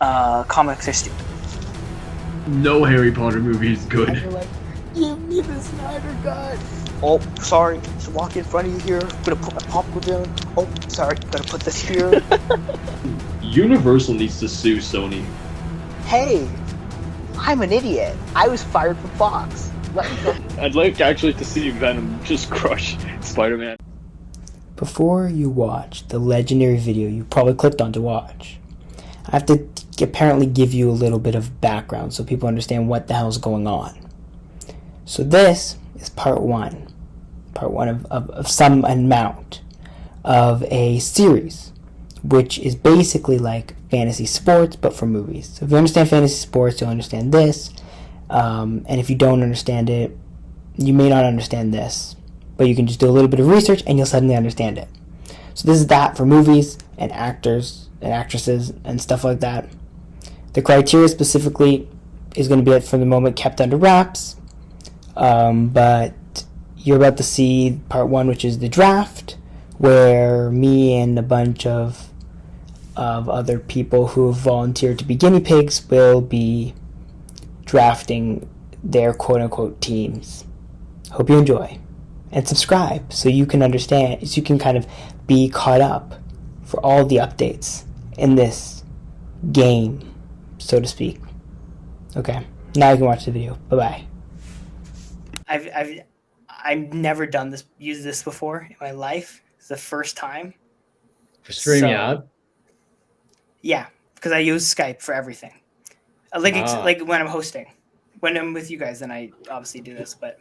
Comics are stupid. No Harry Potter movie is good. And you're like, give me the Snyder Cut. Oh, sorry. Just walk in front of you here. Gonna put my popcorn down. Oh, sorry. Gotta put this here. Universal needs to sue Sony. Hey, I'm an idiot. I was fired from Fox. Let me go. I'd like actually to see Venom just crush Spider-Man. Before you watch the legendary video you probably clicked on to watch, I have to apparently give you a little bit of background so people understand what the hell's going on. So this is part one of some amount of a series, which is basically like fantasy sports, but for movies. So if you understand fantasy sports, you'll understand this. And if you don't understand it, you may not understand this. But you can just do a little bit of research and you'll suddenly understand it. So this is that for movies and actors and actresses and stuff like that. The criteria specifically is going to be, for the moment, kept under wraps. But you're about to see part one, which is the draft, where me and a bunch of other people who have volunteered to be guinea pigs will be drafting their quote-unquote teams. Hope you enjoy. And subscribe so you can understand, so you can kind of be caught up for all the updates in this game, so to speak. Okay, now you can watch the video. Bye-bye. I've never used this before in my life. It's the first time. For StreamYard? Yeah, because I use Skype for everything. Like when I'm hosting. When I'm with you guys, then I obviously do this, but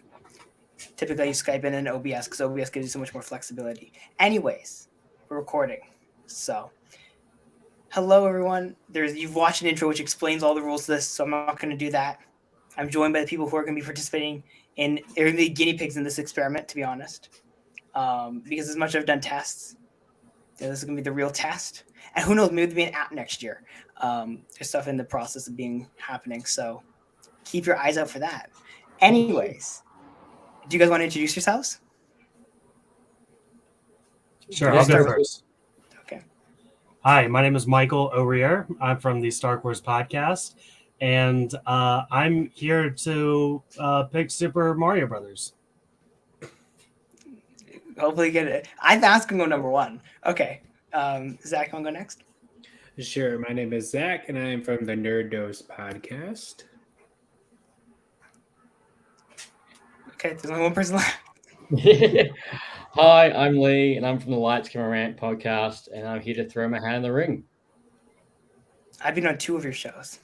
typically I use Skype and then OBS because OBS gives you so much more flexibility. Anyways, we're recording. So, hello everyone. You've watched an intro which explains all the rules to this, so I'm not going to do that. I'm joined by the people who are going to be participating in, they're going to be guinea pigs in this experiment, to be honest. Because as much as I've done tests, this is going to be the real test. And who knows, maybe there'll be an app next year. There's stuff in the process of happening, so keep your eyes out for that. Anyways, do you guys want to introduce yourselves? Sure, I'll go first. Okay. Hi, my name is Michael O'Rear. I'm from the Star Wars podcast, and I'm here to pick Super Mario Brothers. Hopefully get it. I think that's going to go number one. Okay. Zach, want to go next? Sure. My name is Zach, and I am from the Nerd Dose podcast. Okay, there's only one person left. Hi, I'm Lee, and I'm from the Lights Camera Rant podcast, and I'm here to throw my hat in the ring. I've been on 2 of your shows.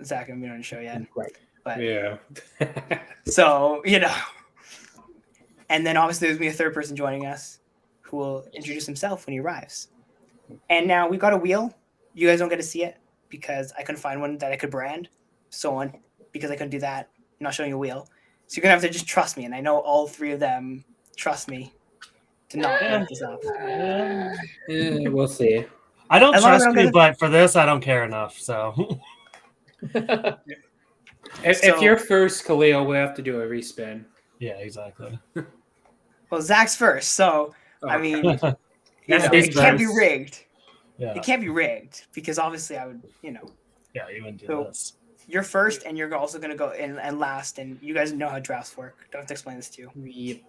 Zach hasn't been on a show yet. Right. But Yeah. so, and then obviously there's going to be a third person joining us who will introduce himself when he arrives. And now we got a wheel. You guys don't get to see it because I couldn't find one that I could brand. So on, because I couldn't do that, I'm not showing you a wheel. So you're going to have to just trust me. And I know all 3 of them trust me to not make this up. We'll see. I don't trust you, but for this, I don't care enough. So, If you're first, Khalil, we'll have to do a respin. yeah, exactly. Well, Zach's first. So, I mean, it can't be rigged. Yeah. It can't be rigged because obviously I would, Yeah, you wouldn't do So- this. You're first, and you're also going to go in and last, and you guys know how drafts work. Don't have to explain this to you. Yep.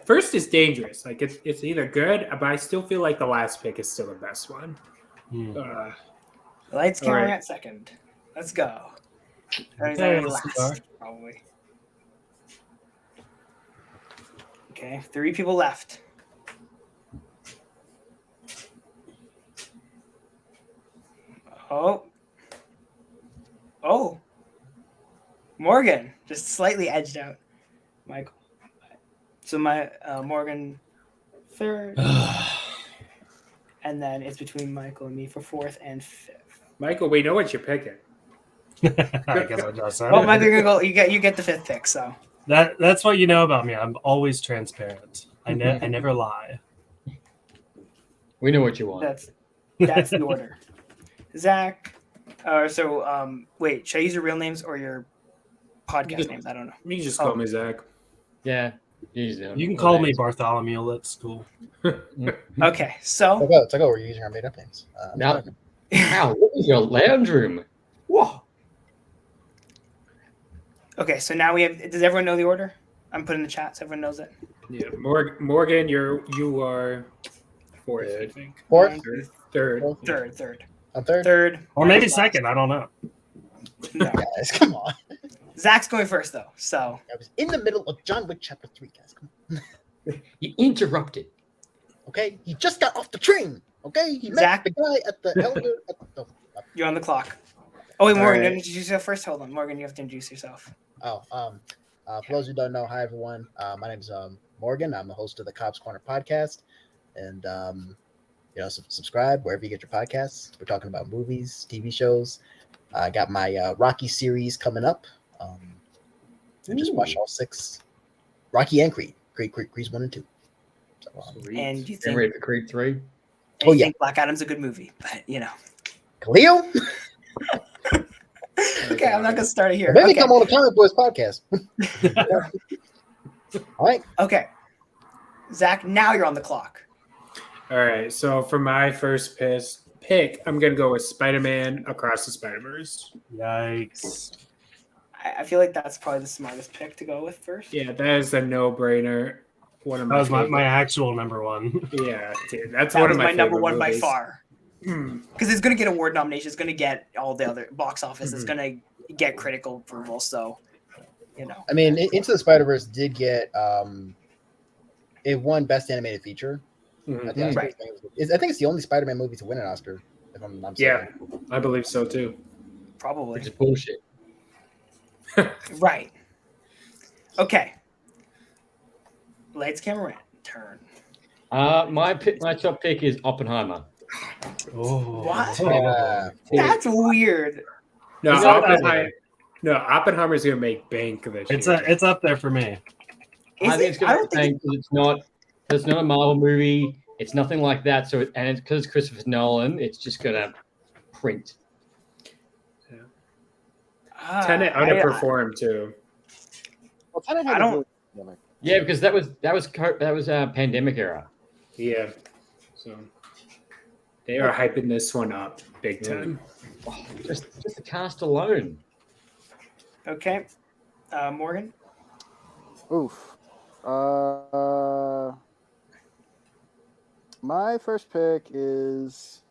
First is dangerous. Like it's either good, but I still feel like the last pick is still the best one. Lights, camera, Alright. at second. Let's go. Okay, let's Last, start. probably. Okay, 3 people left. Oh, Morgan just slightly edged out Michael. So my Morgan third, and then it's between Michael and me for 4th and 5th. Michael, we know what you're picking. I guess I just said Well, it. Michael, you're gonna go. You get the 5th pick. So That's what you know about me. I'm always transparent. I never lie. We know what you want. that's the order. Zach. Wait, should I use your real names or your podcast names? I don't know. You can just call me Zach. Yeah. Usually You can call me Bartholomew. That's cool. Okay, so It's like, oh, we're using our made-up names. No. Wow, what is your lounge room? Whoa. Okay, so now we have. Does everyone know the order? I'm putting in the chat so everyone knows it. Yeah, Morgan, you are fourth, I think. Fourth? One, two, Third. third. A third? Third. Or maybe last. second. I don't know. No. Guys, come on. Zach's going first though. So I was in the middle of John Wick Chapter 3, guys. Come on. You interrupted. Okay? He just got off the train. Okay? He met Zach? the guy at the elder. you're on the clock. Oh wait, Morgan, right. you have to introduce yourself first. Hold on, Morgan, you have to introduce yourself. For those who don't know, hi everyone. My name is Morgan. I'm the host of the Cops Corner podcast, and subscribe wherever you get your podcasts. We're talking about movies, TV shows. I got my Rocky series coming up. I just watched all 6, Rocky and Creed, Creed's 1 and 2. So, And you Getting think, ready for Creed 3? and Oh, you yeah. think Black Adam's a good movie, but you know. Khalil, Okay, I'm not gonna start it here. maybe Okay. come on the Comic Boys podcast. All right. Okay. Zach, now you're on the clock. All right, so for my first pick, I'm gonna go with Spider-Man Across the Spider-Verse. Yikes. I feel like that's probably the smartest pick to go with first. Yeah, that is a no-brainer. One of That my was my favorite- actual number one. Yeah, dude, that's That one was of my number favorite one by movies. far. Hmm. Because it's gonna get award nominations, it's gonna get all the other box office, it's Mhm. gonna get critical approval, so you know. I mean, Into the Spider-Verse did get it won Best Animated Feature. Mhm. At the Oscars. Right. I think it's the only Spider-Man movie to win an Oscar. If I'm not Yeah, mistaken. I believe so too. Probably. Which is bullshit. Right. Okay. Lights, camera, turn. My top pick is Oppenheimer. Oh. What? Yeah. That's weird. No, It's not that Oppenheimer's gonna make bank this year. It's up there for me. Is I think it's it? I going to don't be think because it's not a Marvel movie. It's nothing like that. So and because it's Christopher Nolan, it's just going to print. Tenet underperformed too. Well, Tenet had I a don't- really good one. Yeah, because that was pandemic era. Yeah, so they are hyping this one up big time. Oh, just the cast alone. Okay. Morgan. Oof. My first pick is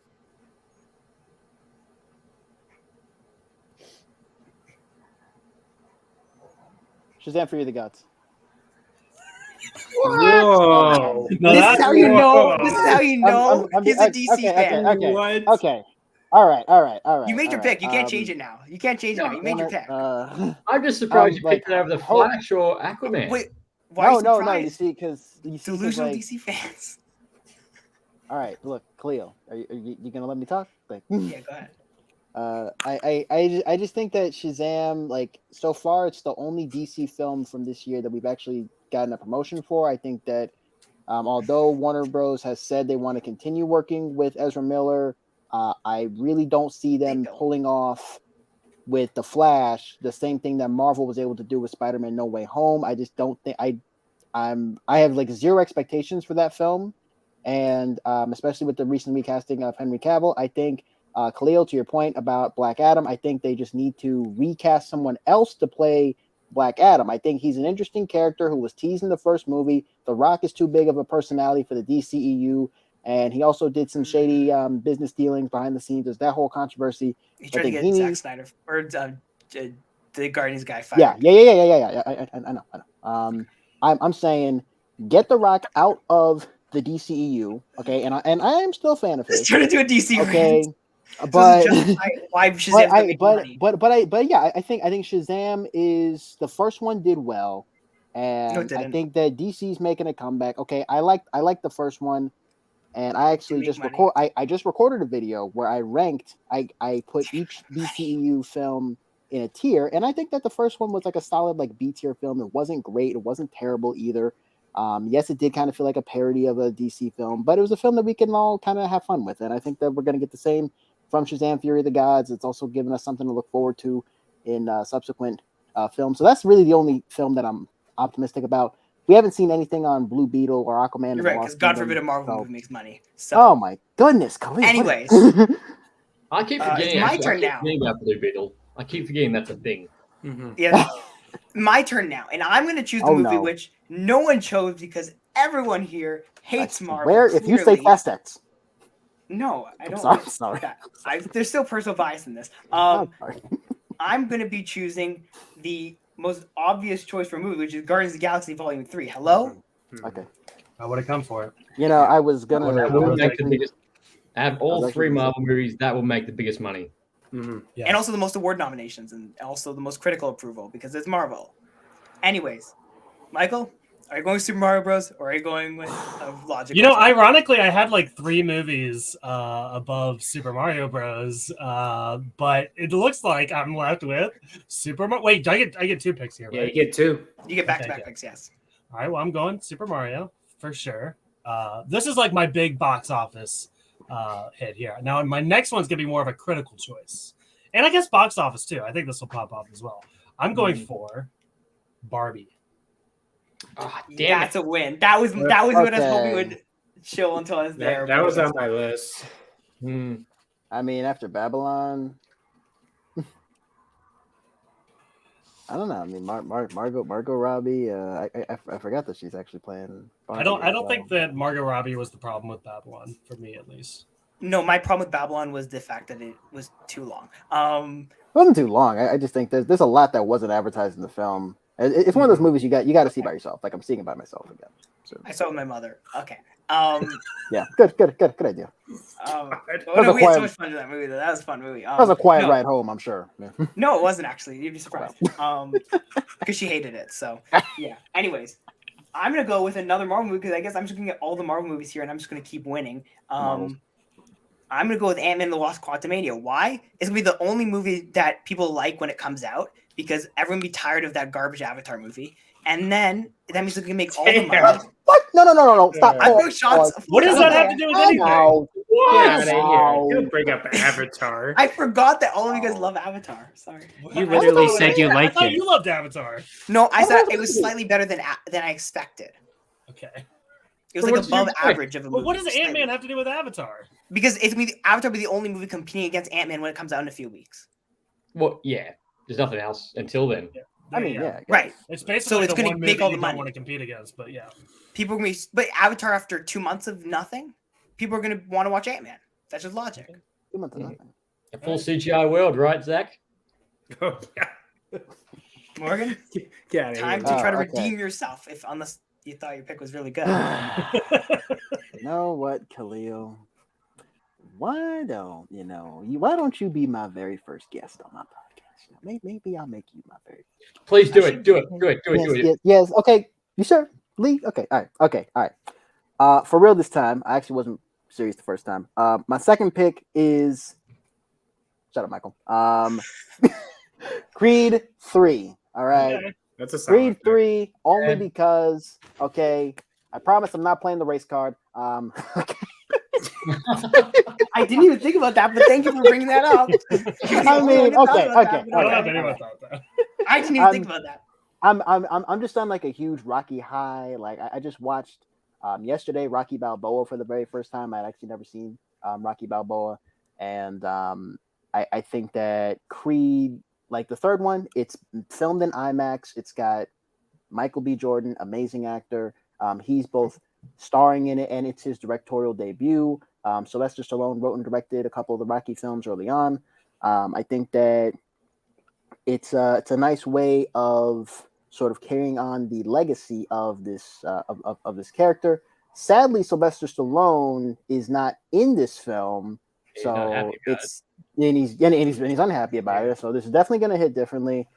Shazam! Fury of the Gods. Whoa! No, This that's is how you know. whoa. This is how you know I'm- he's a DC fan. Okay. What? Okay. All right. You made your pick. You can't change it now. You can't change it now. You made your pick. I'm just surprised you like, picked it over the hold- Flash or Aquaman. Wait. Why are you No. surprised? You see, because Delusional like, DC fans. all right. Look, Cleo, are you gonna let me talk? Like, Yeah, go ahead. I just think that Shazam, like, so far, it's the only DC film from this year that we've actually gotten a promotion for. I think that although Warner Bros. Has said they want to continue working with Ezra Miller, I really don't see them pulling off with The Flash the same thing that Marvel was able to do with Spider-Man No Way Home. I just don't think I have like zero expectations for that film, and especially with the recent recasting of Henry Cavill, I think. Khalil, to your point about Black Adam, I think they just need to recast someone else to play Black Adam. I think he's an interesting character who was teased in the first movie. The Rock is too big of a personality for the DCEU, and he also did some shady business dealings behind the scenes. There's that whole controversy. He tried to think get he Zack needs- Snyder or the Guardians guy fired. Yeah. I know. I'm saying get The Rock out of the DCEU, okay? And I am still a fan of Just his. trying to do a DC. Okay, rant. but So justify why Shazam's gonna make money. but yeah, I think Shazam is the first one did well, No, and it I didn't. think that DC's making a comeback. Okay, I like the first one, and I actually Make just money. I just recorded a video where I ranked. I put each DCEU film in a tier, and I think that the first one was like a solid like B tier film. It wasn't great, it wasn't terrible either. Yes, it did kind of feel like a parody of a DC film, but it was a film that we can all kind of have fun with, and I think that we're going to get the same from Shazam! Fury of the Gods. It's also given us something to look forward to in subsequent films. So that's really the only film that I'm optimistic about. We haven't seen anything on Blue Beetle or Aquaman. You're right, because God forbid a Marvel movie makes money. So Oh my goodness, Khalil, what- Anyways. I keep It's forgetting. my I turn keep now. forgetting about Blue Beetle. I keep forgetting that's a thing. Yeah, my turn now, and I'm gonna choose the movie no. which no one chose because everyone here hates Marvel. Where if you say clearly. Fast X? No, I don't. Sorry, like sorry. that. There's still personal bias in this. I'm sorry. I'm gonna be choosing the most obvious choice for a movie, which is Guardians of the Galaxy Volume 3. Hello? Okay. I would have come for it. You know, I was gonna. That I will was make the actually- biggest. Out of all I was three actually gonna Marvel movies, that will make the biggest money. Yeah. And also the most award nominations and also the most critical approval because it's Marvel. Anyways, Michael, are you going Super Mario Bros. Or are you going with a logical You know, choice? ironically, I had like 3 movies above Super Mario Bros. But it looks like I'm left with Super Mario. Wait, I get 2 picks here, Yeah, right? you get 2. You get back-to-back Okay, picks, yes. All right, well, I'm going Super Mario for sure. This is like my big box office hit here. Now, my next one's gonna be more of a critical choice, and I guess box office too. I think this will pop up as well. I'm going for Barbie. Oh, damn That's it. a win. That was what I was hoping Okay. would chill until I was there. That was on my list. I mean, after Babylon, I don't know. I mean, Margot Robbie. I forgot that she's actually playing. Barbie I don't as well. think that Margot Robbie was the problem with Babylon for me, at least. No, my problem with Babylon was the fact that it was too long. It wasn't too long. I just think there's a lot that wasn't advertised in the film. It's one of those movies you got to see by yourself. Like I'm seeing it by myself again. So, I saw it with my mother. Okay. yeah, good idea. Oh was no, a we had so quiet- much fun with that movie. Though. That was a fun movie. That was a quiet no, ride home, I'm sure. Yeah. No, it wasn't actually. You'd be surprised. Because she hated it. So yeah. Anyways, I'm gonna go with another Marvel movie because I guess I'm just gonna get all the Marvel movies here, and I'm just gonna keep winning. I'm gonna go with Ant-Man and the Wasp: Quantumania. Why? It's gonna be the only movie that people like when it comes out because everyone be tired of that garbage Avatar movie, and then that means we can make all the money. What? No! Stop! I'm doing shots. What does that have to do with anything? No. Get out of here. Wow. Don't bring up Avatar. I forgot that all of you guys love Avatar. Sorry. You literally said you I liked thought it. you loved Avatar. No, I said it was slightly better than I expected. Okay. It was So like what did you above expect? average of a But movie. what does slightly. Ant-Man have to do with Avatar? Because it's gonna be Avatar will be the only movie competing against Ant-Man when it comes out in a few weeks. Well, yeah. There's nothing else until then. I mean, yeah. Right. It's basically it's the gonna one make movie all you the don't money. want to compete against, but yeah. People are gonna be, but Avatar after 2 months of nothing, people are gonna want to watch Ant-Man. That's just logic. 2 months of nothing. A full CGI world, right, Zach? Oh, yeah. Morgan, Get out of time here. to try to okay. redeem yourself. Unless you thought your pick was really good. You know what, Khalil? Why don't you be my very first guest on my podcast? Maybe I'll make you my very. Please do it. Do it. Do it. Do it. Do it. Yes. Okay. You sure? Lee? Okay. All right. For real this time, I actually wasn't serious the first time. My second pick is. Shut up, Michael. Creed 3. All right. Okay. That's a solid Creed pick. 3 only Yeah. because, okay, I promise I'm not playing the race card. I didn't even think about that, but thank you for bringing that up. I mean, okay. I don't have anyone thought that. I didn't even think about that. I'm just on like a huge Rocky high. Like I just watched yesterday Rocky Balboa for the very first time. I'd actually never seen Rocky Balboa, and I think that Creed, like the third one, it's filmed in IMAX. It's got Michael B. Jordan, amazing actor. He's both starring in it, and it's his directorial debut. Sylvester Stallone wrote and directed a couple of the Rocky films early on. I think that it's a nice way of sort of carrying on the legacy of this of this character. Sadly, Sylvester Stallone is not in this film, He's not happy about he's unhappy about it. So this is definitely going to hit differently.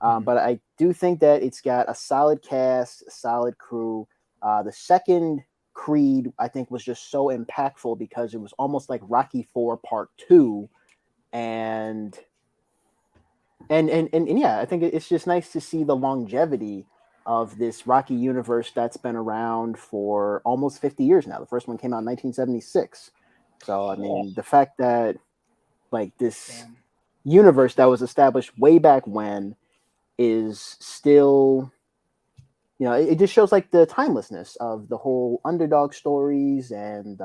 But I do think that it's got a solid cast, a solid crew. The second Creed, I think, was just so impactful because it was almost like Rocky IV Part 2, and yeah, I think it's just nice to see the longevity of this Rocky universe that's been around for almost 50 years now. The first one came out in 1976. So I mean, the fact that like this universe that was established way back when is still, it just shows like the timelessness of the whole underdog stories and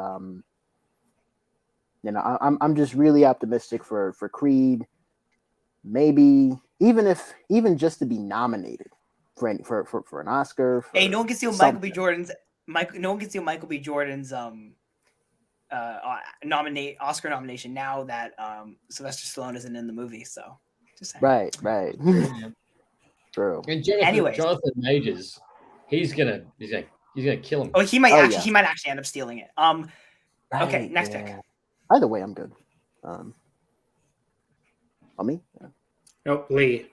You know, I'm just really optimistic for Creed. Maybe even just to be nominated for an Oscar. Hey, no one can steal Michael B. Jordan's Oscar nomination now that Sylvester Stallone isn't in the movie. So, just saying. Right. True. And Anyways. Jonathan Majors, he's gonna kill him. Oh, he might actually end up stealing it. Okay, next pick. Either way, I'm good. On me? Yeah. Nope, Lee.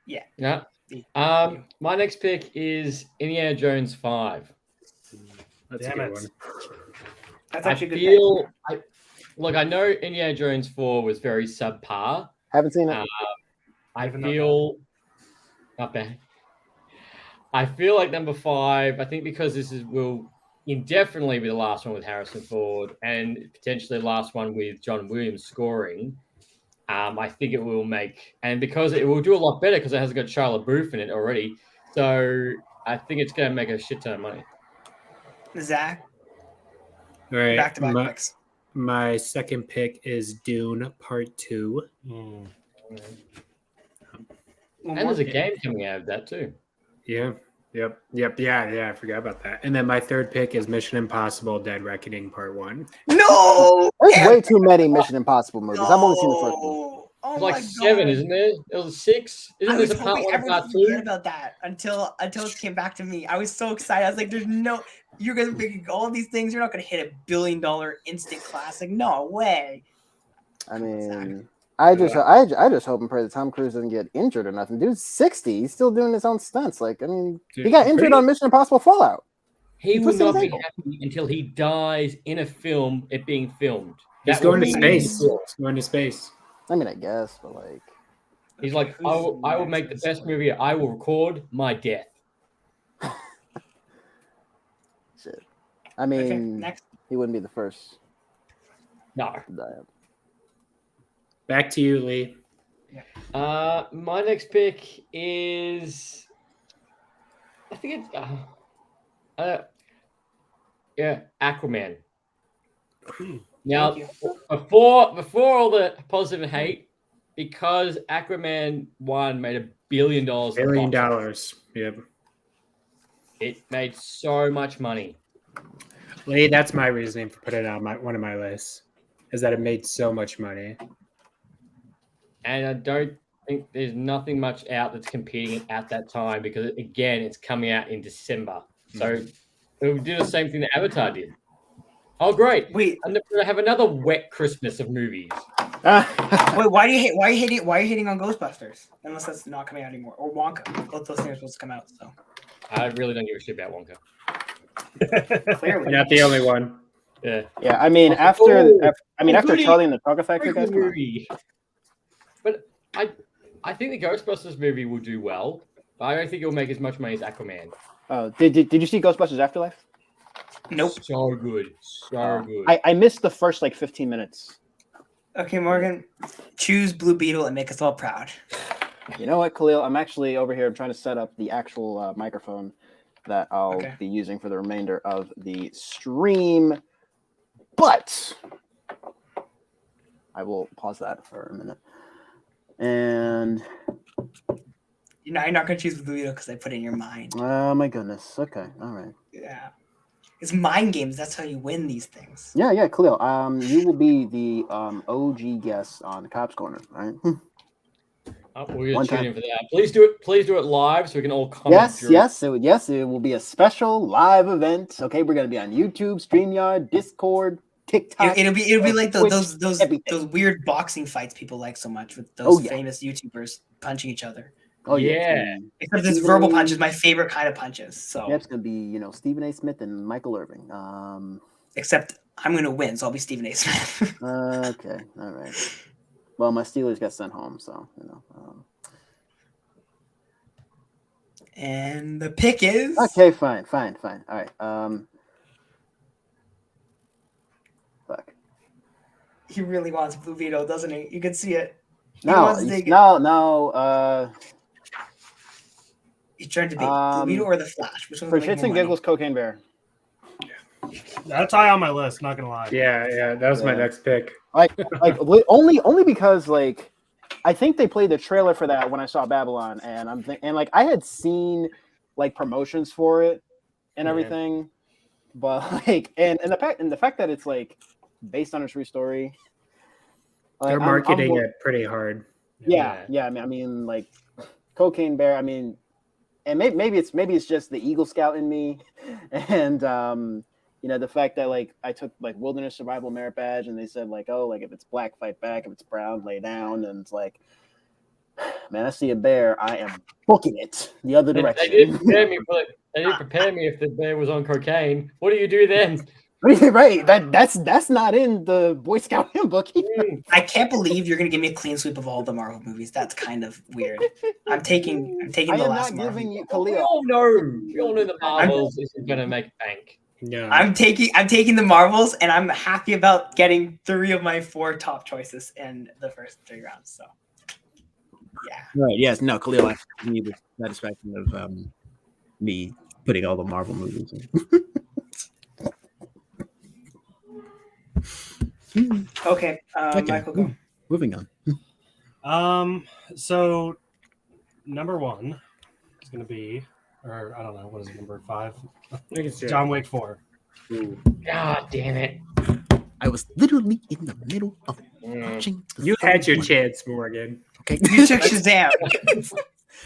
Yeah. No. My next pick is Indiana Jones 5. That's Damn a good it. one. That's actually a good pick. I know Indiana Jones 4 was very subpar. Haven't seen it. I feel not bad. I feel like number 5. I think because will indefinitely be the last one with Harrison Ford and potentially the last one with John Williams scoring. I think it will because it will do a lot better because it has got Shia LaBeouf in it already. So I think it's going to make a shit ton of money. Zach. All right. Back-to-back picks. My second pick is Dune Part 2. And there's a game coming out of that too. Yeah. Yep. Yeah, I forgot about that. And then my third pick is Mission Impossible Dead Reckoning Part 1. No! There's way too many Mission Impossible movies. I've only seen the first one. Oh It's like my 7, God. isn't there? It was 6. Isn't I there was a part hoping 1 and everyone part would forget 2? about that until it came back to me. I was so excited. I was like, you're going to pick all these things. You're not going to hit $1 billion instant classic. No way. I mean, I just hope and pray that Tom Cruise doesn't get injured or nothing. Dude's 60. He's still doing his own stunts. Like, I mean, he got injured on Mission Impossible Fallout. He will not be happy until he dies in a film, it being filmed. He's going to space. He's going to space. I mean, I guess, but like... He's like, I will make the best movie. I will record my death. Shit. I mean, he wouldn't be the first. No. To die. Back to you, Lee. My next pick is, I think it's, Aquaman. Now, before all the positive and hate, because Aquaman 1 made $1 billion. $1 billion. Yep. It made so much money. Lee, that's my reasoning for putting it on one of my lists, is that it made so much money. And I don't think there's nothing much out that's competing at that time because, again, it's coming out in December. So it will do the same thing that Avatar did. Oh, great! Wait, I'm going to have another wet Christmas of movies. Wait, why are you hating on Ghostbusters? Unless that's not coming out anymore, or Wonka. Both those things are supposed to come out. So I really don't give a shit about Wonka. Clearly, You're not the only one. Yeah. Yeah, I mean, after Charlie and the Chocolate Factory, guys. Movie. But I think the Ghostbusters movie will do well. But I don't think it'll make as much money as Aquaman. Oh, did you see Ghostbusters Afterlife? Nope. So good. So good. I missed the first 15 minutes. Okay, Morgan, choose Blue Beetle and make us all proud. You know what, Khalil? I'm actually over here. I'm trying to set up the actual microphone that I'll be using for the remainder of the stream. But I will pause that for a minute. And You're not going to choose Blue Beetle because I put it in your mind. oh my goodness. Okay, all right. Yeah. It's mind games. That's how you win these things. Yeah, Khalil. You will be the OG guest on the Cops Corner, right? We're going to tune in for that. Please do it live so we can all comment. Yes, it will be a special live event. Okay, we're going to be on YouTube, StreamYard, Discord, TikTok. It'll be like those weird boxing fights people like so much with those famous YouTubers punching each other. Oh yeah. Except this verbal punch is my favorite kind of punches. So yeah, it's gonna be Stephen A. Smith and Michael Irving. Except I'm gonna win, so I'll be Stephen A. Smith. Okay, all right. Well, my Steelers got sent home, so And the pick is okay. Fine. All right. Fuck. He really wants Blue Beetle, doesn't he? You can see it. No. He's trying to be Blue Beetle or the Flash. Which one? For shits and giggles, Cocaine Bear. Yeah. That's high on my list. Not gonna lie. Yeah, that was my next pick. Only because like I think they played the trailer for that when I saw Babylon, and I had seen like promotions for it and everything, but like and the fact that it's like based on a true story, like, They're marketing it pretty hard. Yeah. I mean, like Cocaine Bear. I mean, and maybe it's just the Eagle Scout in me, and the fact that like I took like Wilderness Survival Merit Badge, and they said like, oh, like if it's black, fight back. If it's brown, lay down. And it's like, man, I see a bear, I am booking it the other direction. They didn't prepare me if the bear was on cocaine. What do you do then? Right, that's not in the Boy Scout handbook. I can't believe you're gonna give me a clean sweep of all the Marvel movies. That's kind of weird. I'm taking the last Marvel. We all know the Marvels isn't gonna make bank. No, I'm taking the Marvels, and I'm happy about getting 3 of my 4 top choices in the first 3 rounds. So, yeah. Right. Yes. No. Khalil, I need the satisfaction of me putting all the Marvel movies in. Okay. Michael, go. Moving on. So number 1 is going to be, or I don't know, what is it, number 5? John Wick 4. Ooh. God damn it! I was literally in the middle of watching. You had your chance, Morgan. Okay. You took Shazam.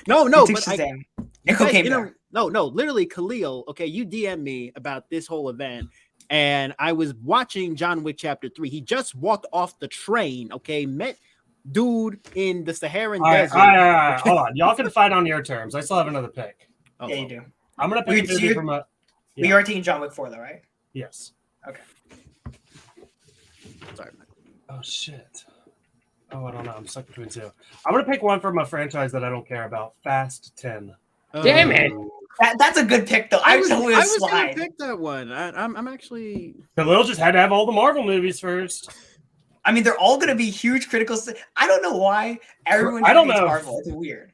No, You took but Shazam. you Cocaine guys, Bear. no, literally, Khalil. Okay, you DM me about this whole event, and I was watching John Wick Chapter 3. He just walked off the train. Okay, met dude in the Saharan desert. All right. Hold on, y'all can fight on your terms. I still have another pick. Oh, Yeah, you do. I'm gonna pick a movie from a. We are taking John Wick 4, though, right? Yes. Okay. Sorry, Michael. Oh shit. Oh, I don't know. I'm stuck between 2. I'm gonna pick one from a franchise that I don't care about. Fast 10. Damn it! That's a good pick, though. I was I was slide. gonna pick that one. I'm actually. Khalil just had to have all the Marvel movies first. I mean, they're all going to be huge critical. I don't know why everyone I don't hates know. Marvel. It's weird.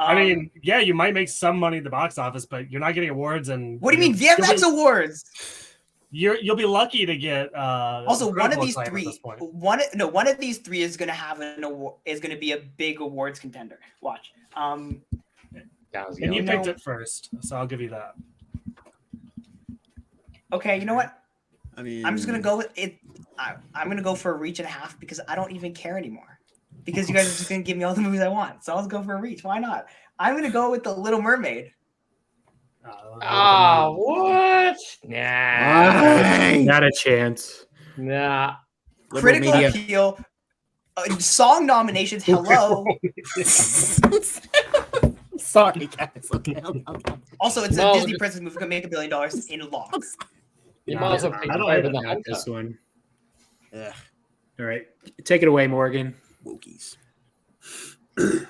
I mean, yeah, you might make some money at the box office, but you're not getting awards. And what do you mean VFX awards? You'll be lucky to get. Also, one of these acclaim at 3, this point. one of these 3 is going to have an award. Is going to be a big awards contender. Watch. And you picked it first, so I'll give you that. Okay, you know what? I mean, I'm just gonna go with it. I'm gonna go for a reach and a half because I don't even care anymore. Because you guys are just gonna give me all the movies I want, so I'll go for a reach. Why not? I'm gonna go with the Little Mermaid. What? Nah. Not a chance. Nah. Critical appeal. Song nominations. Hello. Sorry, guys. Okay. Also, it's a Disney princess movie. Gonna make $1 billion in locks. You might as well pick I don't over even the have this Hunter. one. Yeah. All right, take it away, Morgan. Wokies. All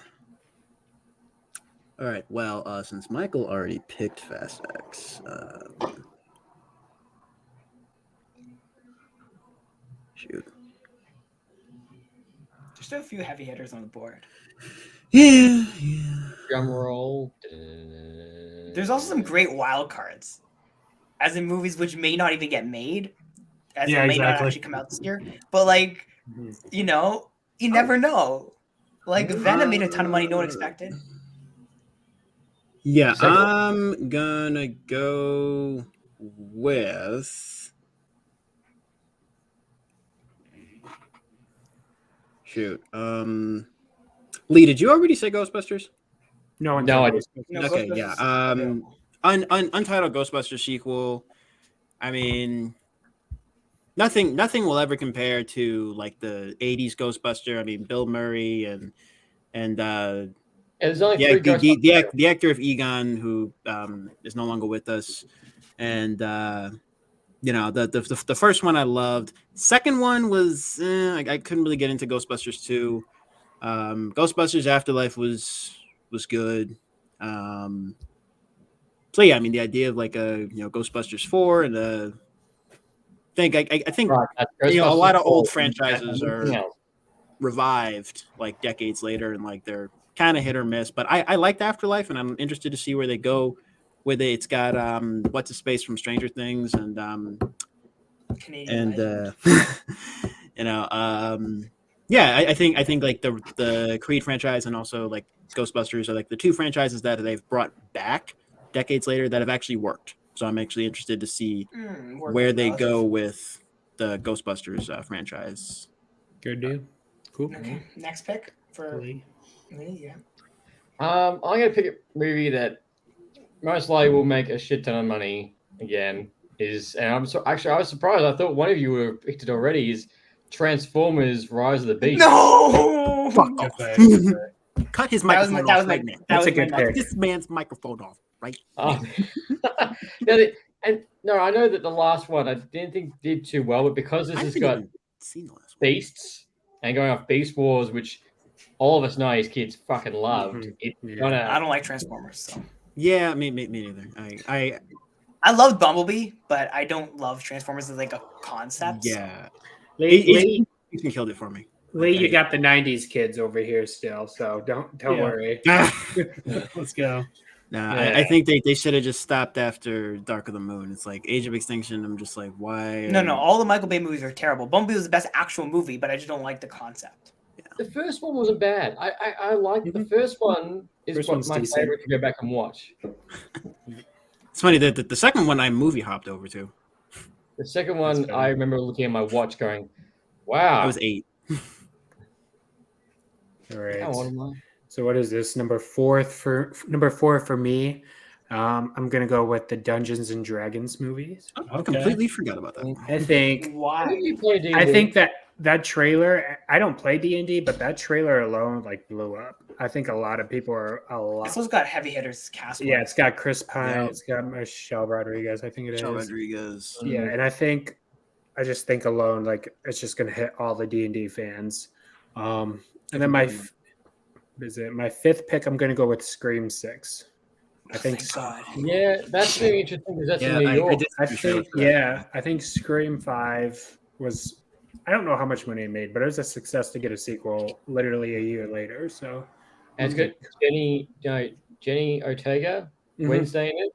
right. Well, since Michael already picked Fast X, shoot. There's still a few heavy hitters on the board. Yeah. Drum roll. There's also some great wild cards, as in movies which may not even get made, as it may not actually come out this year. But like, you never know. Like Venom made a ton of money no one expected. Yeah, I'm gonna go with. Shoot. Lee, did you already say Ghostbusters? No, I didn't. Okay, yeah. Untitled Ghostbusters sequel. I mean, nothing will ever compare to like the '80s Ghostbuster. I mean, Bill Murray and There's only 3 the actor of Egon, who is no longer with us, and the first one I loved. Second one was I couldn't really get into Ghostbusters 2. Ghostbusters Afterlife was good. So yeah, I mean the idea of like a Ghostbusters 4 and I think a lot of old franchises are revived like decades later, and like they're kind of hit or miss. But I liked Afterlife, and I'm interested to see where they go where it's got what's his space from Stranger Things and Canadian legend. Yeah, I think like the Creed franchise and also like Ghostbusters are like the two franchises that they've brought back decades later that have actually worked. So I'm actually interested to see where they go with the Ghostbusters franchise. Good deal. Cool. Okay, next pick for Lee. Yeah. I'm gonna pick a movie that most likely will make a shit ton of money again. And I was surprised. I thought one of you would have picked it already. Is Transformers: Rise of the Beast? No. Fuck off. Cut his microphone off right now. That's a good pick. This man's microphone off, right? Oh. No, I know that the last one I didn't think did too well, but because this has got beasts and going off Beast Wars, which all of us know as kids fucking loved. I don't like Transformers, so yeah, me neither. I love Bumblebee, but I don't love Transformers as like a concept. Yeah, Lee, you killed it for me. Lee, you got the '90s kids over here still, so don't worry. Let's go. Nah, I think they should have just stopped after Dark of the Moon. It's like Age of Extinction. I'm just like, why? No, all the Michael Bay movies are terrible. Bumblebee was the best actual movie, but I just don't like the concept. Yeah. The first one wasn't bad. I like the first one. Is my favorite to go back and watch. It's funny that the second one I movie hopped over to. The second one, I remember looking at my watch, going, "Wow." I was 8. All right. How old am I? So what is this? Number 4 for me. I'm gonna go with the Dungeons and Dragons movies. I completely forgot about that. I think. Why? I think that trailer. I don't play D&D, but that trailer alone like blew up. I think a lot of people are This one's got heavy hitters cast. Yeah, it's got Chris Pine. It's got Michelle Rodriguez. I think it is. Michelle Rodriguez. Yeah, and I just think alone like it's just gonna hit all the D&D fans. And then my 5th pick, I'm gonna go with Scream 6. I think. Yeah, that's really interesting because that's in New York. I think Scream 5 was. I don't know how much money it made, but it was a success to get a sequel literally a year later. So, and it's got Jenny Ortega Wednesday in it.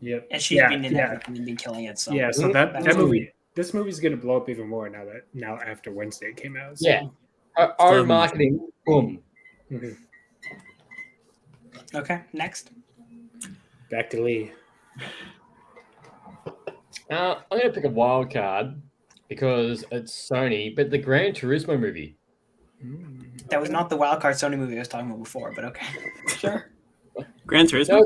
Yep, and she's been in everything and been killing it. So yeah, so that movie, this movie's gonna blow up even more now after Wednesday came out. So. Yeah, our marketing, boom. Mm-hmm. Okay, next. Back to Lee. I'm going to pick a wild card because it's Sony, but the Gran Turismo movie. That was not the wild card Sony movie I was talking about before, but okay. Sure. Gran Turismo?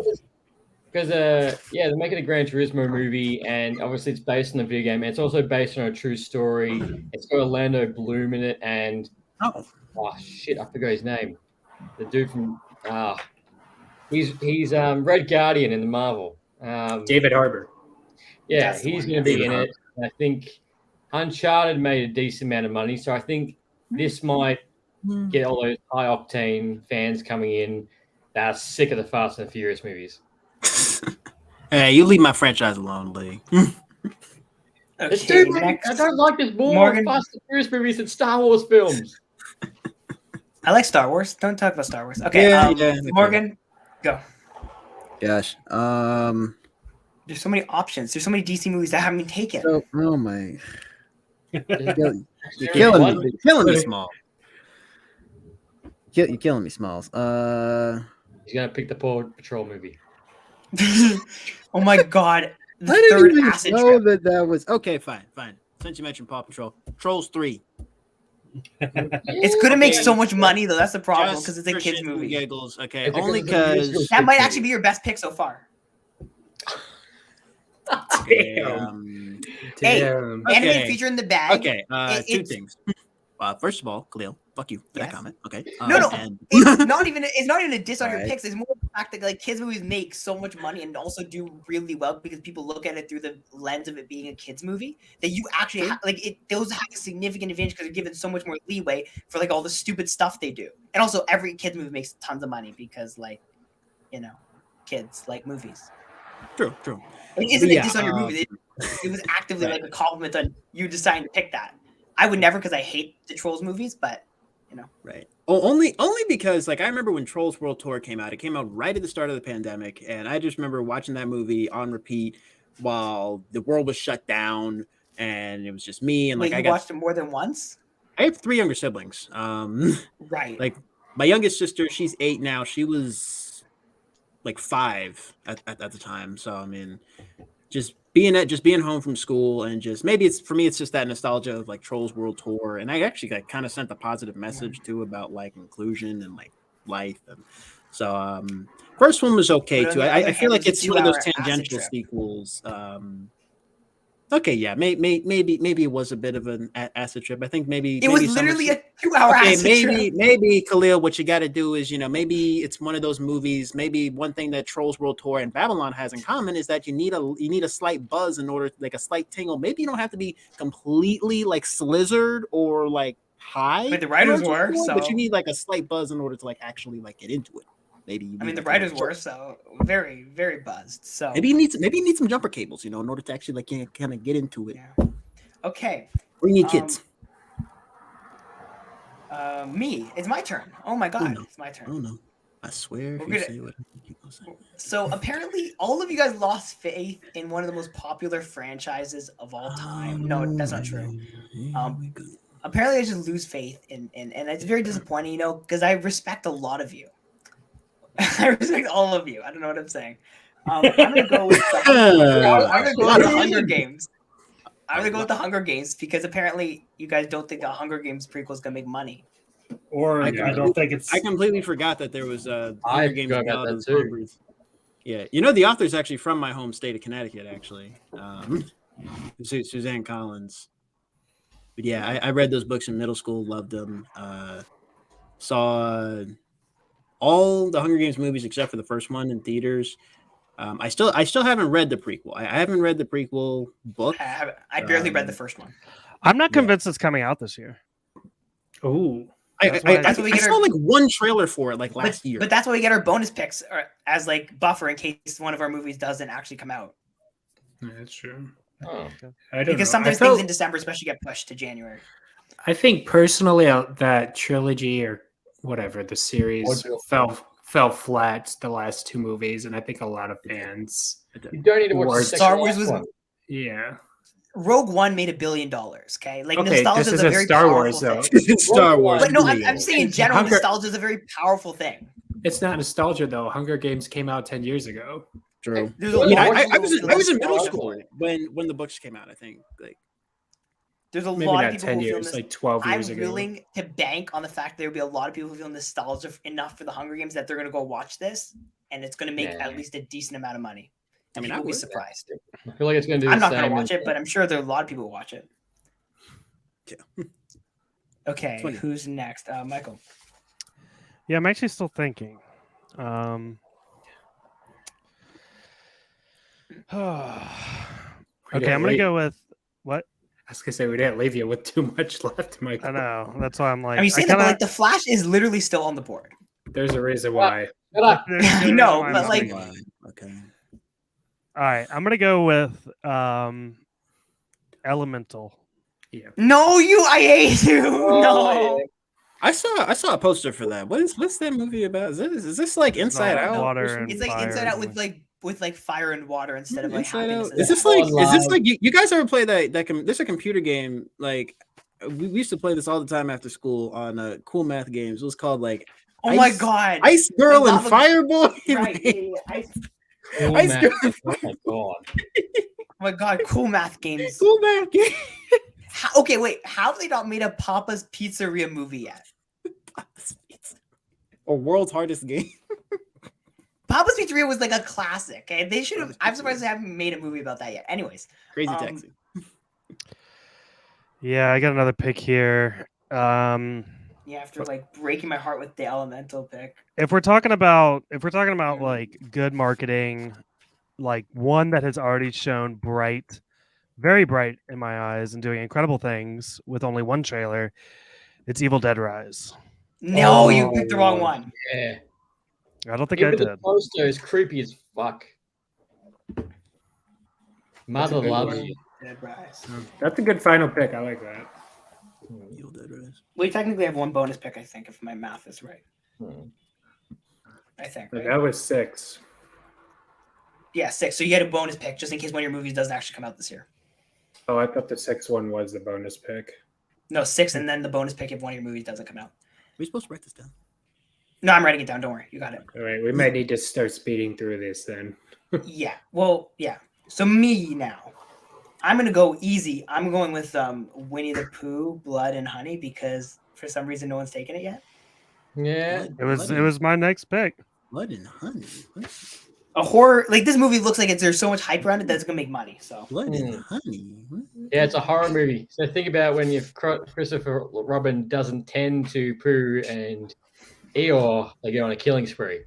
Because, they're making a Gran Turismo movie, and obviously it's based on the video game, and it's also based on a true story. It's got Orlando Bloom in it, and... Oh, shit, I forgot his name. The dude from... He's Red Guardian in the Marvel. David Harbour. Yeah, he's going to be in it. And I think Uncharted made a decent amount of money, so I think this might get all those high-octane fans coming in that are sick of the Fast and the Furious movies. Hey, you leave my franchise alone, Lee. Okay, I don't like this more Fast and Furious movies than Star Wars films. I like Star Wars. Don't talk about Star Wars. Okay, Morgan, go. Gosh. There's so many options. There's so many DC movies that haven't been taken. Oh my. You're killing me. You're killing me, Small. You're killing me, Smalls. He's gonna pick the Paw Patrol movie. Oh my god. The I didn't third even acid know trip. that was okay. Fine. Since you mentioned Paw Patrol, Trolls 3. It's gonna make so much money though. That's the problem because it's a kids movie. Giggles. Okay, only because that might actually be your best pick so far. Damn. Hey, animated feature in the bag. Okay, two things. First of all, Khalil, fuck you for that comment. Okay. No. It's not even a diss on your picks. It's more the fact that like kids movies make so much money and also do really well because people look at it through the lens of it being a kids movie that you actually those have a significant advantage because they're given so much more leeway for like all the stupid stuff they do. And also every kids movie makes tons of money because kids like movies. True. It isn't a diss on your movie. It was actively like a compliment on you deciding to pick that. I would never because I hate the Trolls movies, but Right. Only because like I remember when Trolls World Tour came out. It came out right at the start of the pandemic, and I just remember watching that movie on repeat while the world was shut down, and it was just me and Wait, like you watched it more than once? I have 3 younger siblings. Right. Like my youngest sister, she's 8 now. She was like 5 at the time. So I mean, just being home from school and just maybe it's for me it's just that nostalgia of like Trolls World Tour, and I actually like kind of sent a positive message too about like inclusion and like life, and so first one was okay But on too. the I other feel hand, like it was a it's one of those 2-hour acid tangential trip. sequels. Okay, yeah, maybe it was a bit of an acid trip. I think maybe It was maybe some of literally a 2-hour okay, acid trip. maybe Khalil, what you got to do is, maybe it's one of those movies. Maybe one thing that Trolls World Tour and Babylon has in common is that you need a slight buzz in order, like a slight tingle. Maybe you don't have to be completely like slizzard or like high. But the writers Trolls World were, Tour, so but you need like a slight buzz in order to like actually like get into it. Maybe you I mean, need, the like, writers were, so very, very buzzed. So maybe you need some jumper cables, in order to actually like kind of get into it. yeah. Okay. Or you need kids. Me. It's my turn. Oh my god, it's my turn. Oh no. I swear We're if you gonna- say what people say. So apparently, all of you guys lost faith in one of the most popular franchises of all time. No, that's not true. Apparently, I just lose faith in and it's very disappointing, because I respect a lot of you. I respect all of you. I don't know what I'm saying. I'm gonna go with the Hunger Games. I'm gonna go with the Hunger Games because apparently you guys don't think the Hunger Games prequel is gonna make money. Or I don't think it's. I completely forgot that there was a I Hunger Games forgot about Ballad that of the too. Songbirds. Yeah, the author's actually from my home state of Connecticut, actually. Suzanne Collins. But yeah, I read those books in middle school, loved them. Saw all the Hunger Games movies except for the first one in theaters. I still haven't read the prequel. I haven't read the prequel book. I barely read the first one. I'm not convinced it's coming out this year. Oh, That's why we I get saw our- like one trailer for it like last year. But that's why we get our bonus picks as like buffer in case one of our movies doesn't actually come out. that's true. Oh. I don't Because know. sometimes things in December especially get pushed to January. I think personally that trilogy or whatever the series fell flat the last 2 movies, and I think a lot of fans. You don't need to watch the second Star Wars was one. Yeah. Rogue One made $1 billion. Okay, like Okay, nostalgia this is is a a very Star powerful Wars though. thing. It's Star Wars. But no, I'm saying in general, Hunger- nostalgia is a very powerful thing. It's not nostalgia though. Hunger Games came out 10 years ago. True. There's I a mean, lot of I people was who in feel middle nostalgia school for it. when the books came out. I think like There's a Maybe lot not of people 10 who feel years, this. like 12 years I'm ago. willing to bank on the fact there will be a lot of people who feel nostalgia enough for the Hunger Games that they're going to go watch this, and it's going to make Yeah. at least a decent amount of money. I mean, people I will be would. surprised. I feel like it's going to do I'm the not going same. to watch it, but I'm sure there are a lot of people who watch it. Yeah. Okay, Funny. who's next? Michael. Yeah, I'm actually still thinking. Okay, I'm gonna go with what? I was gonna say we didn't leave you with too much left, Mike. I know. That's why I'm like. I mean, saying that, but kinda- like the Flash is literally still on the board. There's a reason why. Shut up. there's a I know, reason why but I'm like- saying that. Okay. All right, I'm gonna go with Elemental. Yeah. No, I hate you. no. yeah. I saw a poster for that. What's that movie about? Is this like Inside not Out? water or something? and It's like fire Inside Out and- with like fire and water instead of like Inside happiness. Out. and Is this sadness. like you guys ever play that there's a computer game like we used to play this all the time after school on cool math games. It was called like Oh my Ice- god. Ice Girl and Lava- Fireboy. Right. Ice- Oh, Ice man. Girl- Oh my god. Oh my god, cool math games. Cool math game. Okay, wait. How have they not made a Papa's Pizzeria movie yet? Or World's Hardest Game. Papa's Pizzeria was like a classic. Okay? They should have. I'm surprised they haven't made a movie about that yet. Anyways, Crazy Taxi. Yeah, I got another pick here. yeah, after like breaking my heart with the Elemental pick. If we're talking about like good marketing, like one that has already shown very bright in my eyes and doing incredible things with only one trailer, it's Evil Dead Rise. No, you picked the wrong one. Yeah. I don't think Even I the did. poster is creepy as fuck. Mother good loves one. you. Dead Rise. That's a good final pick. I like that. Evil Dead Rise. We technically have one bonus pick, I think, if my math is right. I think. But Right? that was 6. Yeah, 6. So you get a bonus pick just in case one of your movies doesn't actually come out this year. Oh, I thought the 6th one was the bonus pick. No, 6, and then the bonus pick if one of your movies doesn't come out. Are we supposed to write this down? No, I'm writing it down. Don't worry. You got it. All right, we might need to start speeding through this then. Yeah. Well, yeah. So me now. I'm going to go easy. I'm going with Winnie the Pooh, Blood and Honey, because for some reason no one's taken it yet. Yeah. It was my next pick. Blood and Honey. What? A horror, like this movie looks like there's so much hype around it that it's going to make money. So Blood and Honey. What? Yeah, it's a horror movie. So think about when Christopher Robin doesn't tend to Pooh and Eeyore, they go on a killing spree.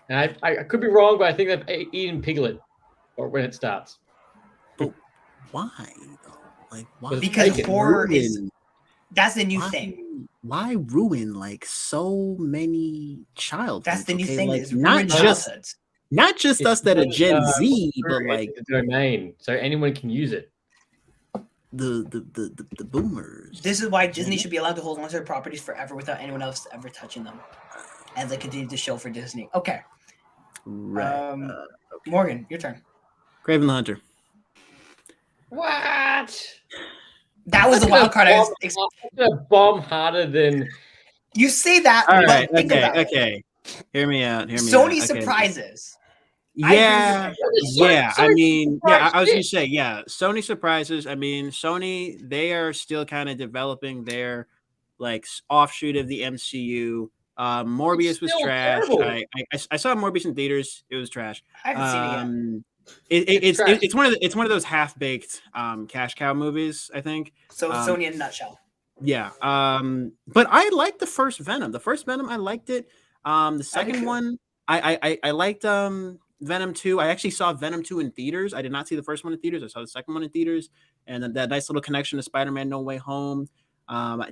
And I could be wrong, but I think they've eaten Piglet or when it starts. But why though? Like why? Because horror is ruin- that's the new why- thing. Why ruin like so many childhoods? That's the new thing. Like, Is not ruined just childhoods. not just us that are Gen Z, but like the domain, so anyone can use it. the boomers. This is why Disney should be allowed to hold onto their properties forever without anyone else ever touching them, as they continue to show for Disney. Okay, Right. Morgan, your turn. Craven the Hunter. What? That was the wild card. A bomb harder than You say that, All but right. think about it. Okay. Hear me out. Sony Okay. surprises. Yeah. Yeah. I mean, yeah. I was surprised gonna say, yeah. Sony surprises. I mean, Sony. They are still kind of developing their like offshoot of the MCU. Morbius was still trash. terrible. I saw Morbius in theaters. It was trash. I haven't seen it yet. It's one of those half baked cash cow movies. I think. So Sony in a nutshell. Yeah. But I liked the first Venom. The first Venom, I liked it. The second too. one, I liked Venom 2. I actually saw Venom 2 in theaters. I did not see the first one in theaters. I saw the second one in theaters, and then that nice little connection to Spider-Man No Way Home.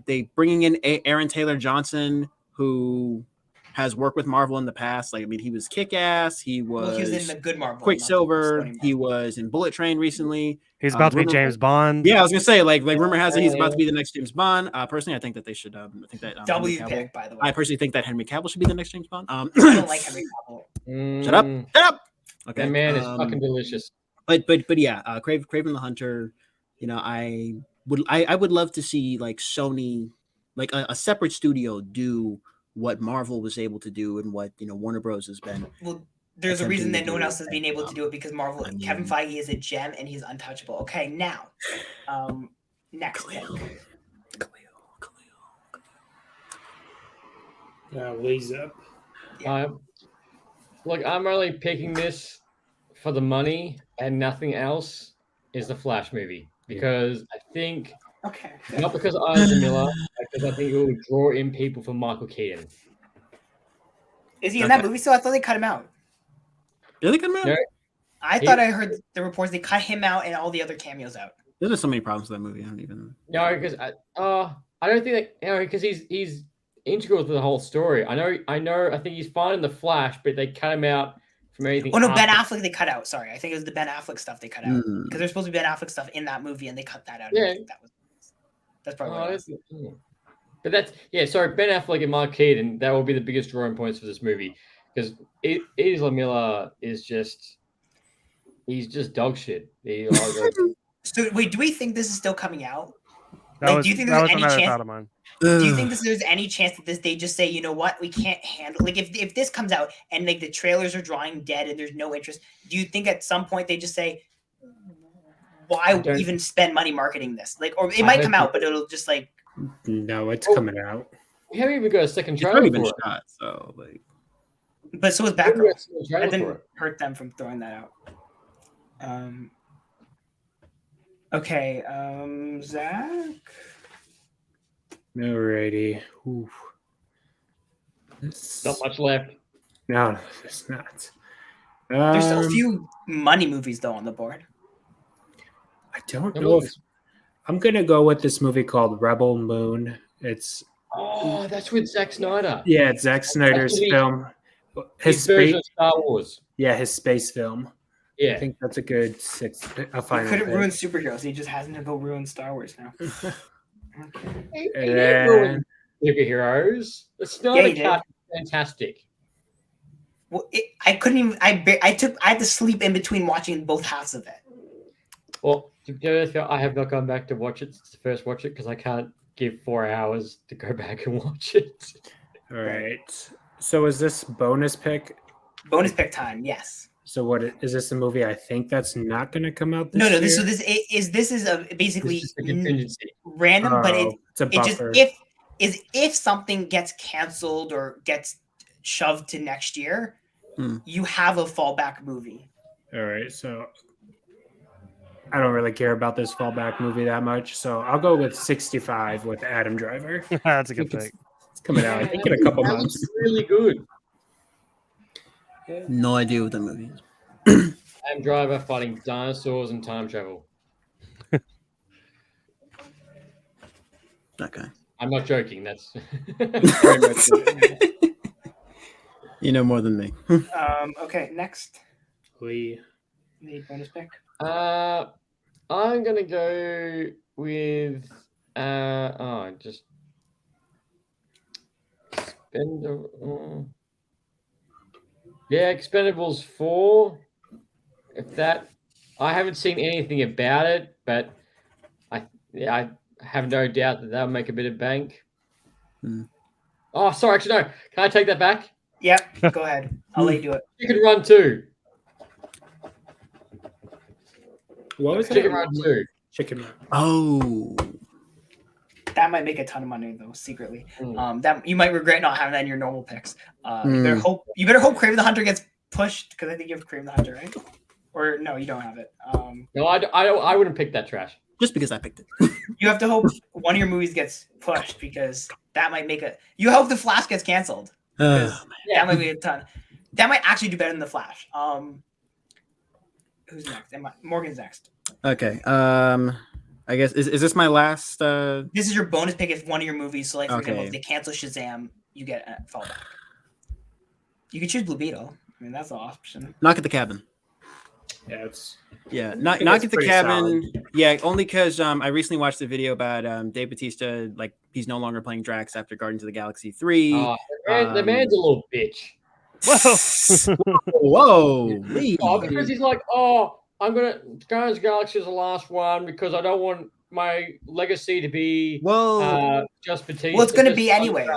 They bringing in Aaron Taylor Johnson, who has worked with Marvel in the past. Like, I mean, he was Kick-Ass. He was, Well, he was in the good Marvel. Quicksilver. not the He Sony Marvel. was in Bullet Train recently. He's about to be rumor- James Bond. Yeah, I was gonna say, like rumor has it he's about to be the next James Bond. Personally, I think that they should. I think that W Henry Cavill- pick, by the way. I personally think that Henry Cavill should be the next James Bond. I don't like Henry Cavill. Shut up! Shut up! Okay, That man is fucking delicious. But yeah, Craven the Hunter. You know, I would love to see like Sony, like a separate studio, do what Marvel was able to do and what Warner Bros has been. Well, there's a reason attempting that to no one do else has been able to do it because Marvel. I mean- Kevin Feige is a gem and he's untouchable. Okay, now, next pick. Lays up. Look, I'm only picking this for the money and nothing else is the Flash movie because I think Okay. not because Isaac Miller, because I think it will draw in people for Michael Keaton. Is he in that movie still? I thought they cut him out. Did they come out? No. I thought I heard the reports they cut him out and all the other cameos out. There's just so many problems with that movie. I don't even. No, because I don't think that because he's integral to the whole story. I know. I think he's fine in the Flash, but they cut him out from anything. Oh no, Ben after. Affleck they cut out. Sorry, I think it was the Ben Affleck stuff they cut out Mm. because there's supposed to be Ben Affleck stuff in that movie and they cut that out. Yeah. I think that's probably. what it was. But that's sorry, Ben Affleck and Mark Keaton. That will be the biggest drawing points for this movie because Ezra Miller is he's just dog shit. So wait, do we think this is still coming out? That was, do you think that there's was any another chance? thought of mine. Do you think there's any chance that they just say, you know what, we can't handle like if this comes out and like the trailers are drawing dead and there's no interest? Do you think at some point they just say, why even spend money marketing this? Like, or it might come out, but it'll just like. No, it's coming out. We haven't even got a second It's trailer already been for it. shot, so like. But so is We haven't got Batgirl. a second trailer That for didn't it. hurt them from throwing that out. Okay, Zach. Alrighty. Oof. Not much left. No, it's not. There's still a few money movies though on the board. I don't know if I'm gonna go with this movie called Rebel Moon. It's That's with Zack Snyder. yeah, it's Zack Snyder's Actually, film. His version of Star Wars. Yeah, his space film. I Yeah. think that's a good a He final couldn't pick. ruin superheroes. He just hasn't to go ruin Star Wars now. He And didn't ruin superheroes. The Snyder he did. Cut is fantastic. Well, I couldn't even. I had to sleep in between watching both halves of it. Well, to be honest, I have not gone back to watch it since first watch it because I can't give 4 hours to go back and watch it. All right. So is this bonus pick? Bonus pick time, yes. So what is this a movie I think that's not going to come out this No, year? this is a basically It's just a contingency. random, but it's a it just buffer. if something gets canceled or gets shoved to next year, you have a fallback movie. All right, so I don't really care about this fallback movie that much, so I'll go with 65 with Adam Driver. That's a good pick. It's coming out, I think, in a couple That months. looks really good. No idea what that movie is. Adam Driver fighting dinosaurs and time travel. Okay. I'm not joking. That's very much it. You know more than me. Okay, next We the bonus pick. I'm gonna go with just Expendables 4. If that, I haven't seen anything about it, but I have no doubt that that'll make a bit of bank. Oh, sorry, actually no. Can I take that back? Yep, go ahead. I'll let you do it. Chicken Run 2. what was Chicken that? Run 2. Chicken Run. Oh. That might make a ton of money though, secretly. That you might regret not having that in your normal picks. You better hope Kraven the Hunter gets pushed because I think you have Kraven the Hunter, right? Or no, you don't have it. No, I wouldn't pick that trash. Just because I picked it. You have to hope one of your movies gets pushed because that might make a. You hope the Flash gets canceled. That might be a ton. That might actually do better than the Flash. Who's next? Morgan's next. Okay. I guess is this my last? This is your bonus pick if one of your movies. So, like for example, if Okay. they cancel Shazam, you get a fallback. You can choose Blue Beetle. I mean, that's an option. Knock at the Cabin. Yeah, it's Yeah, I knock think at it's the pretty Cabin. solid. Yeah, only because I recently watched a video about Dave Bautista. Like he's no longer playing Drax after Guardians of the Galaxy 3. Oh, the man's a little bitch. Whoa! Oh, because he's like, I'm gonna Guardians of the Galaxy is the last one because I don't want my legacy to be just Batista. Well, it's going to just be anyways.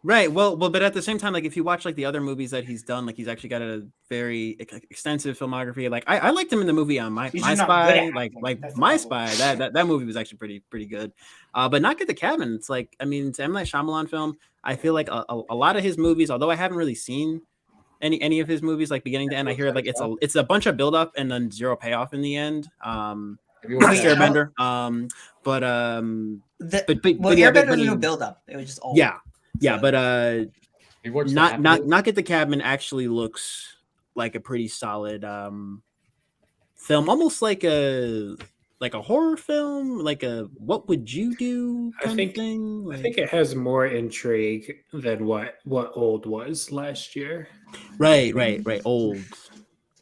Right. Well, but at the same time, like if you watch like the other movies that he's done, like he's actually got a very extensive filmography. Like I liked him in the movie on My He's just not Spy. good at Like acting. That's the My problem. Spy. That movie was actually pretty good. But Knock at the Cabin. It's like it's an M. Night Shyamalan film. I feel like a lot of his movies, although I haven't really seen any of his movies like beginning to end, I hear like it's a bunch of build up and then zero payoff in the end. Airbender. But yeah, Airbender but was he- no build up. It was just all yeah. So- But You watched Knock at the Cabin actually looks like a pretty solid film, almost like a horror film, like a what would you do kind of thing. I think it has more intrigue than what Old was last year. Right. Old.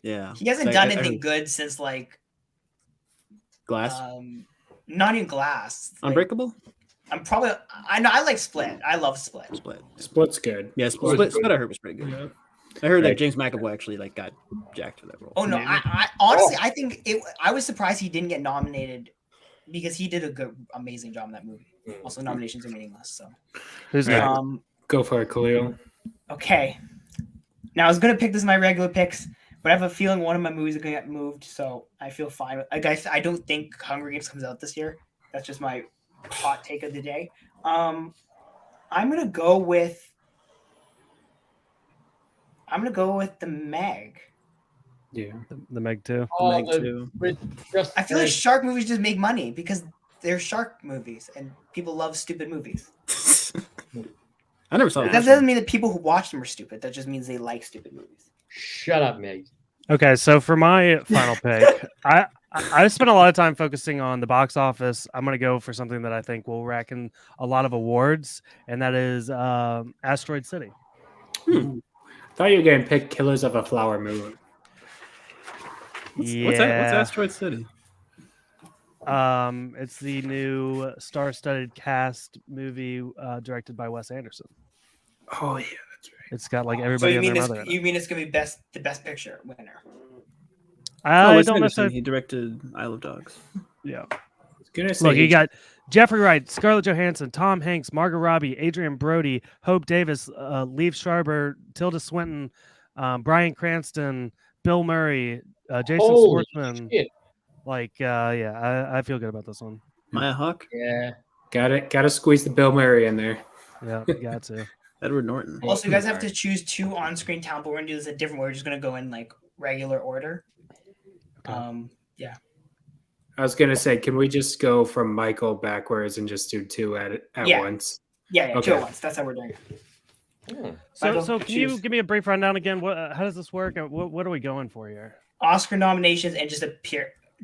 Yeah. He hasn't So done I anything heard good since like Glass. not even Glass. Like, Unbreakable. I know I like Split. I love Split. Split's good. Yeah, Split I heard was pretty good. Yeah. I heard that James McAvoy actually like got jacked for that role. Oh no, I honestly I think I was surprised he didn't get nominated because he did a good amazing job in that movie. Also nominations are meaningless, so Who's next? Go for it, Khalil. Okay. Now I was gonna pick this as my regular picks, but I have a feeling one of my movies are gonna get moved, so I feel fine. I don't think Hunger Games comes out this year. That's just my hot take of the day. I'm gonna go with the Meg. Yeah. The Meg 2. Meg too. I feel like shark movies just make money because they're shark movies and people love stupid movies. I never saw That that. doesn't mean that people who watch them are stupid. That just means they like stupid movies. Shut up, Meg. Okay, so for my final pick, I spent a lot of time focusing on the box office. I'm gonna go for something that I think will rack in a lot of awards, and that is Asteroid City. Thought you were going to pick Killers of a Flower Moon. What's that? What's Asteroid City? It's the new star-studded cast movie directed by Wes Anderson. Oh yeah, that's right. It's got like So everybody you and mean their it's, mother in it. you mean it's gonna be the best picture winner? I Wes don't Anderson, necessarily. He directed Isle of Dogs. Yeah. Gonna say Look, you got Jeffrey Wright, Scarlett Johansson, Tom Hanks, Margot Robbie, Adrian Brody, Hope Davis, Liev Schreiber, Tilda Swinton, Bryan Cranston, Bill Murray, Jason Holy Schwartzman. shit. Like, yeah, I feel good about this one. Maya Hawke, Yeah. gotta squeeze the Bill Murray in there. Yeah, got to. Edward Norton. Also, you guys have to choose 2 on-screen talent, but we're gonna do this a different way. We're just gonna go in like regular order. Okay. Yeah. I was gonna say, can we just go from Michael backwards and just do 2 at Yeah. once? Yeah, 2 Okay. at once. That's how we're doing it. Michael, So can you choose. give me a brief rundown again? How does this work? What are we going for here? Oscar nominations and just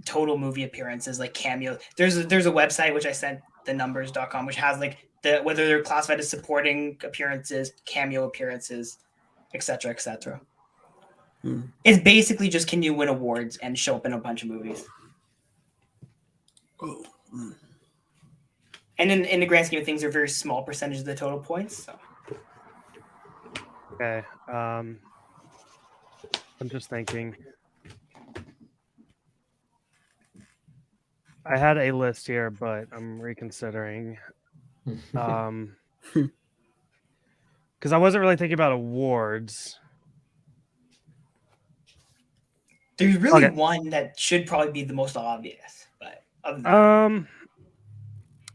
total movie appearances, like cameo. There's a website which I sent thenumbers.com, which has like whether they're classified as supporting appearances, cameo appearances, etc., etc. It's basically just can you win awards and show up in a bunch of movies. Oh. And in the grand scheme of things, they're very small percentage of the total points. So. Okay. I'm just thinking. I had a list here, but I'm reconsidering. Because I wasn't really thinking about awards. There's really Okay. one that should probably be the most obvious, but other than that,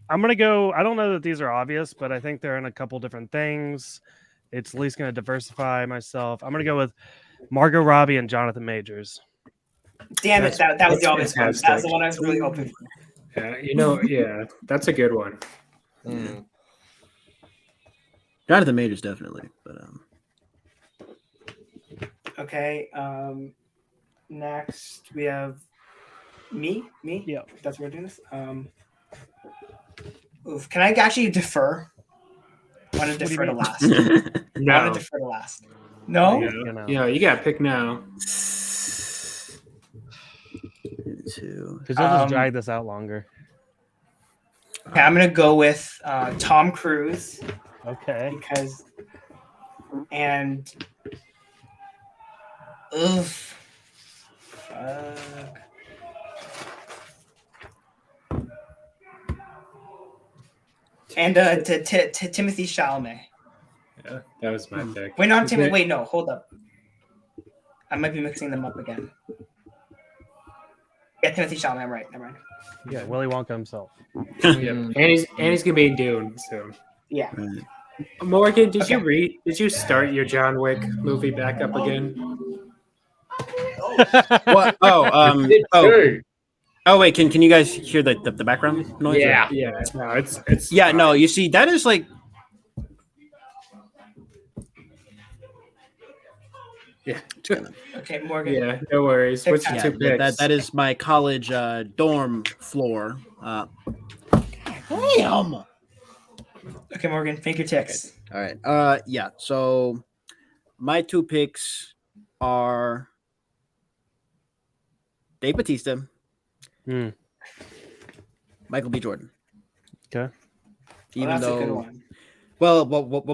I'm gonna go. I don't know that these are obvious, but I think they're in a couple different things. It's at least gonna diversify myself. I'm gonna go with Margot Robbie and Jonathan Majors. damn it, that was the obvious one. fantastic. That's the one I was really hoping for. Yeah, that's a good one. Jonathan Majors definitely, but Okay. Next we have me. Yeah. That's what we're doing this. Can I actually defer? I want to defer to last. I No, want to defer to last. No. yeah, you gotta pick now. two. Because they'll just drag this out longer. Okay, I'm gonna go with Tom Cruise Okay. because fuck. And to Timothy Chalamet. Yeah, that was my pick. Wait, not Is Timothy. it- Wait, no, hold up. I might be mixing them up again. Yeah, Timothy Chalamet. I'm right. Never mind. Yeah, Willy Wonka himself. Yeah, and he's gonna be in Dune soon. Yeah. Right. Morgan, did you start your John Wick movie back up again? What? Oh, wait. Can you guys hear the background noise? Yeah. Yeah, no, it's Yeah. No, you see, that is like. yeah, Okay, Morgan. yeah. No worries. What's your Yeah, two picks? that is my college dorm floor. Damn. Okay, Morgan. Make your ticks. All right. Yeah. So my 2 picks are Dave Bautista, Michael B. Jordan. Okay. Even That's a good though, one. well,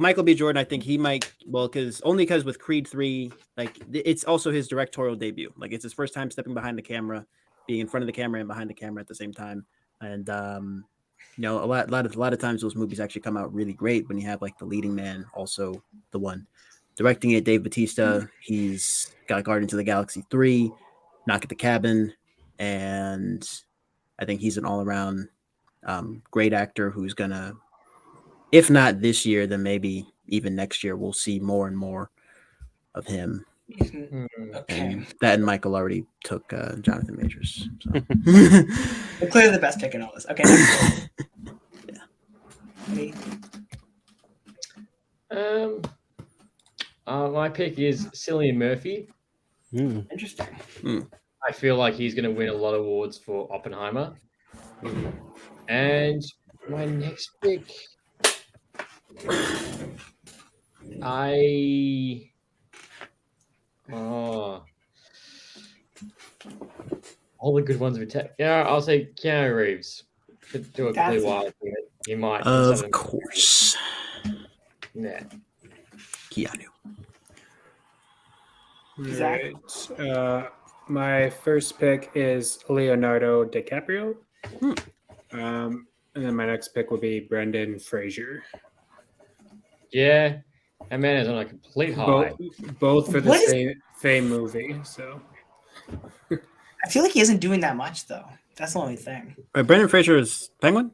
Michael B. Jordan, I think he might, because with Creed 3, like it's also his directorial debut. Like it's his first time stepping behind the camera, being in front of the camera and behind the camera at the same time. And a lot of times those movies actually come out really great when you have like the leading man, also the one directing it, Dave Bautista. He's got Guardians of the Galaxy 3, Knock at the Cabin, and I think he's an all-around great actor who's gonna, if not this year, then maybe even next year, we'll see more and more of him. Okay. And Michael already took Jonathan Majors. So. We're clearly the best pick in all this. Okay. Next. My pick is Cillian Murphy. Interesting. I feel like he's going to win a lot of awards for Oppenheimer. And my next pick, I All the good ones we take. Yeah, I'll say Keanu Reeves. Could do a That's- Blue Wild thing. He might. Of course. Yeah. Keanu. Zach? Alright, my first pick is Leonardo DiCaprio. And then my next pick will be Brendan Fraser. Yeah. That man is on a complete high. Both for the What is- same movie. So I feel like he isn't doing that much though. That's the only thing. Brendan Fraser is Penguin?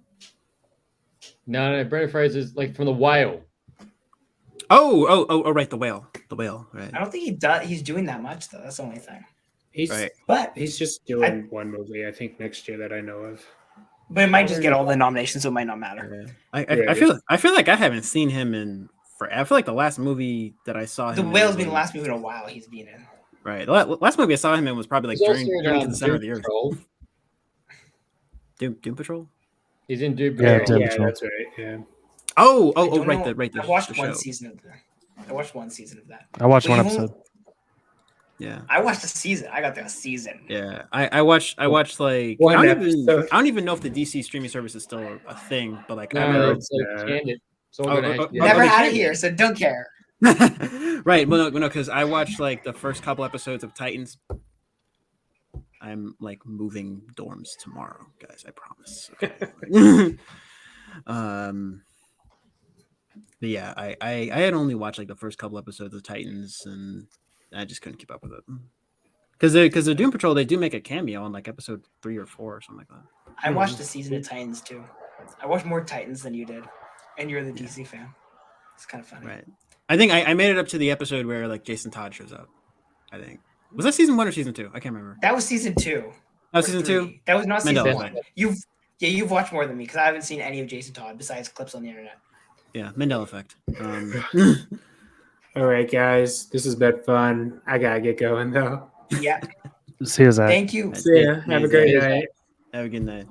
No, Brendan Fraser's like from The Whale. Oh, right, the whale. The whale, right. I don't think he's doing that much though. That's the only thing. he's Right. But he's just doing one movie, I think, next year that I know of. it might just get all the nominations, so it might not matter. I feel like I haven't seen him in forever. I feel like the last movie that I saw him The in Whale's been was- the last movie in a while he's been in. Right. The last movie I saw him in was probably like He's during also to in the center of the Doom earth. Patrol. Doom Patrol? He's in Doom Yeah, Patrol. Doom Yeah, Patrol. that's right. Yeah. Oh, I don't right, know. the I watched the one show. season of that. I watched one season of that. I watched But one you won't- episode. Yeah. I watched a season. I got the season. Yeah. I watched like One I episode. don't even know if the DC streaming service is still a thing, but like I No, remember it's like candid. It's all Oh, good oh, HD. oh, Never they had can. it here, so don't care. right. Well, no, because I watched like the first couple episodes of Titans. I'm like moving dorms tomorrow, guys. I promise. Okay. But yeah, I had only watched like the first couple episodes of Titans, and I just couldn't keep up with it. Because the Doom Patrol, they do make a cameo on like episode 3 or 4 or something like that. I watched a season of Titans too. I watched more Titans than you did, and you're the DC fan. It's kind of funny. Right. I think I made it up to the episode where like Jason Todd shows up. I think was that season 1 or season 2? I can't remember. That was season 2. That was or season 3. 2. That was not season Mandela 1. effect. You've watched more than me because I haven't seen any of Jason Todd besides clips on the internet. Yeah, Mandela effect. All right, guys, this has been fun. I gotta get going though. Yeah. See you, Zach. Thank you. See ya. Have a great night. Have a good night.